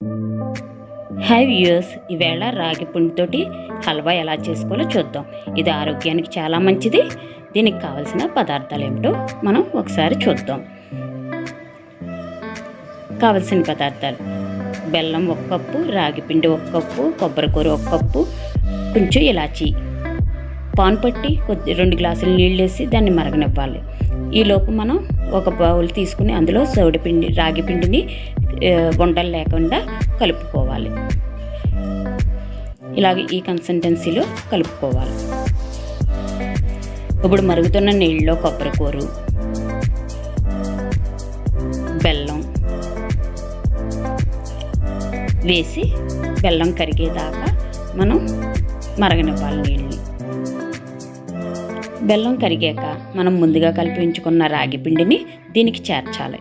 Hi viewers, ఈవేళ రాగి పిండితోటి హల్వా ఎలా చేసుకోవాలో చూద్దాం. ఇది ఆరోగ్యానికి చాలా మంచిది. దీనికి కావలసిన పదార్థాలు ఏమిటో మనం ఒకసారి చూద్దాం. కావలసిన పదార్థాలు: బెల్లం 1 కప్పు, రాగి పిండి 1 కప్పు, కొబ్బరికూర 1 కప్పు, కొంచెం ఇలాచి, పాన్ పట్టి 2 గ్లాసులు నీళ్ళు వేసి దాన్ని మరగనివ్వాలి. ఈలోపు మనం ఒక బౌల్ తీసుకుని అందులో రాగి పిండిని ఉండలు లేకుండా కలుపుకోవాలి. ఇలాగే ఈ కన్సిస్టెన్సీలో కలుపుకోవాలి. ఇప్పుడు మరుగుతున్న నీళ్ళలో కొబ్బరికూర, బెల్లం వేసి బెల్లం కరిగేదాకా మనం మరగనివ్వాలి నీళ్ళని. బెల్లం కరిగాక మనం ముందుగా కలిపి ఉంచుకున్న రాగి పిండిని దీనికి చేర్చాలి.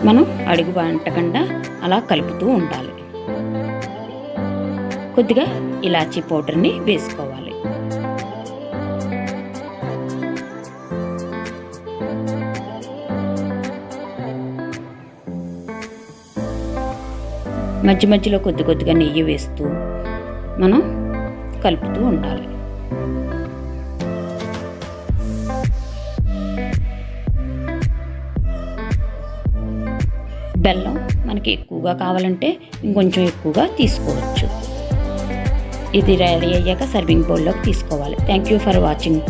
మనం అడుగు అంటకుండా అలా కలుపుతూ ఉండాలి. కొద్దిగా ఇలాచీ పౌడర్ని వేసుకోవాలి. మధ్య మధ్యలో కొద్దిగా నెయ్యి వేస్తూ మనం కలుపుతూ ఉండాలి. బెల్లం మనకి ఎక్కువగా కావాలంటే ఇంకొంచెం ఎక్కువగా తీసుకోవచ్చు. ఇది రెడీ అయ్యాక సర్వింగ్ బౌల్లోకి తీసుకోవాలి. Thank you for watching.